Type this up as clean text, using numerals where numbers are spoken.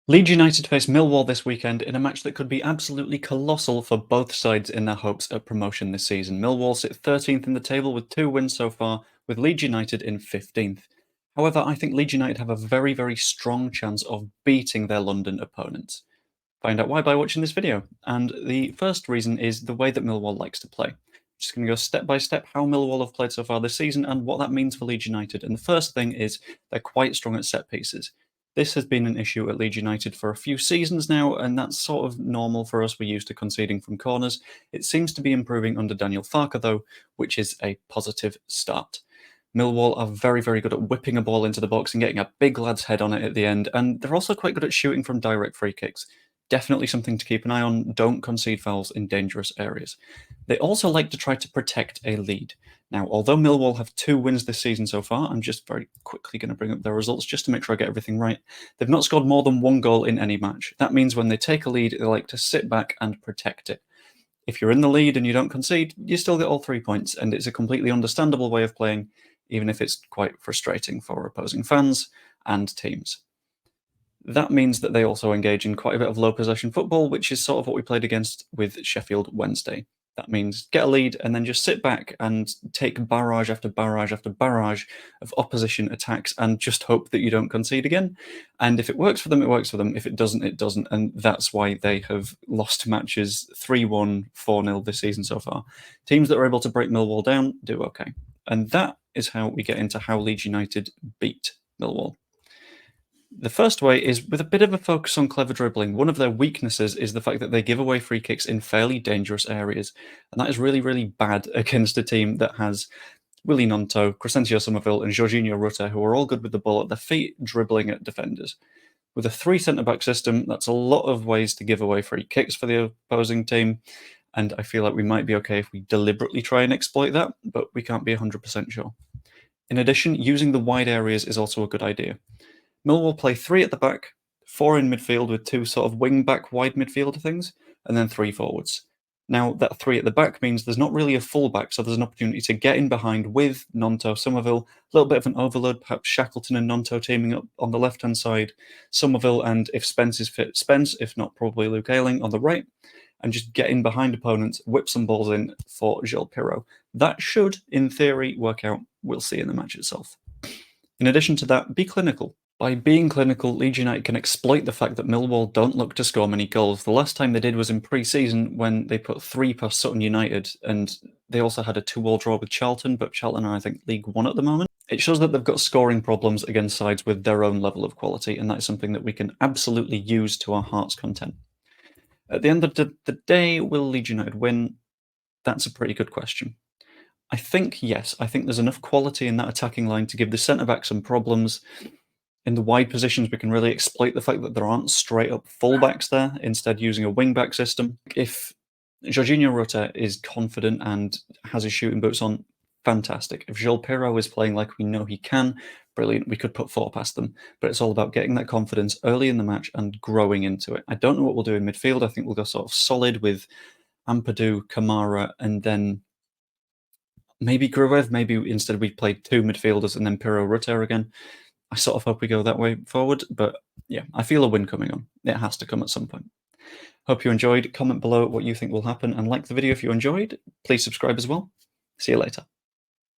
Leeds United face Millwall this weekend in a match that could be absolutely colossal for both sides in their hopes at promotion this season. Millwall sit 13th in the table with 2 wins so far, with Leeds United in 15th. However, I think Leeds United have a very, very strong chance of beating their London opponents. Find out why by watching this video. And the first reason is the way that Millwall likes to play. Just going to go step by step how Millwall have played so far this season and what that means for Leeds United. And the first thing is they're quite strong at set pieces. This has been an issue at Leeds United for a few seasons now, and that's sort of normal for us. We're used to conceding from corners. It seems to be improving under Daniel Farke, though, which is a positive start. Millwall are very, very good at whipping a ball into the box and getting a big lad's head on it at the end, and they're also quite good at shooting from direct free kicks. Definitely something to keep an eye on. Don't concede fouls in dangerous areas. They also like to try to protect a lead. Now, although Millwall have 2 wins this season so far, I'm just very quickly going to bring up their results just to make sure I get everything right. They've not scored more than 1 goal in any match. That means when they take a lead, they like to sit back and protect it. If you're in the lead and you don't concede, you still get all 3 points, and it's a completely understandable way of playing, even if it's quite frustrating for opposing fans and teams. That means that they also engage in quite a bit of low possession football, which is sort of what we played against with Sheffield Wednesday. That means get a lead and then just sit back and take barrage after barrage after barrage of opposition attacks and just hope that you don't concede again. And if it works for them, it works for them. If it doesn't, it doesn't. And that's why they have lost matches 3-1, 4-0 this season so far. Teams that are able to break Millwall down do okay. And that is how we get into how Leeds United beat Millwall. The first way is with a bit of a focus on clever dribbling. One of their weaknesses is the fact that they give away free kicks in fairly dangerous areas. And that is really, really bad against a team that has Willie Gnonto, Crescencio Somerville, and Georginio Rutter, who are all good with the ball at their feet, dribbling at defenders. With a 3 centre-back system, that's a lot of ways to give away free kicks for the opposing team. And I feel like we might be okay if we deliberately try and exploit that, but we can't be 100% sure. In addition, using the wide areas is also a good idea. Millwall play 3 at the back, 4 in midfield with 2 sort of wing-back wide midfielder things, and then 3 forwards. Now, that 3 at the back means there's not really a full-back, so there's an opportunity to get in behind with Gnonto, Somerville, a little bit of an overload, perhaps Shackleton and Gnonto teaming up on the left-hand side, Somerville, and if Spence is fit, Spence, if not probably Luke Ayling on the right, and just get in behind opponents, whip some balls in for Gilles Piroe. That should, in theory, work out. We'll see in the match itself. In addition to that, be clinical. By being clinical, Leeds United can exploit the fact that Millwall don't look to score many goals. The last time they did was in pre-season when they put 3 past Sutton United, and they also had a 2-2 draw with Charlton, but Charlton are, I think, League 1 at the moment. It shows that they've got scoring problems against sides with their own level of quality, and that is something that we can absolutely use to our heart's content. At the end of the day, will Leeds United win? That's a pretty good question. I think, yes, I think there's enough quality in that attacking line to give the centre-back some problems. In the wide positions, we can really exploit the fact that there aren't straight-up fullbacks there, instead using a wing-back system. If Georginio Rutter is confident and has his shooting boots on, fantastic. If Gilles Piroe is playing like we know he can, brilliant. We could put 4 past them. But it's all about getting that confidence early in the match and growing into it. I don't know what we'll do in midfield. I think we'll go sort of solid with Ampadu, Kamara, and then maybe Gruev. Maybe instead we play 2 midfielders and then Piroe Rutter again. I sort of hope we go that way forward, but yeah, I feel a win coming on. It has to come at some point. Hope you enjoyed. Comment below what you think will happen and like the video if you enjoyed. Please subscribe as well. See you later.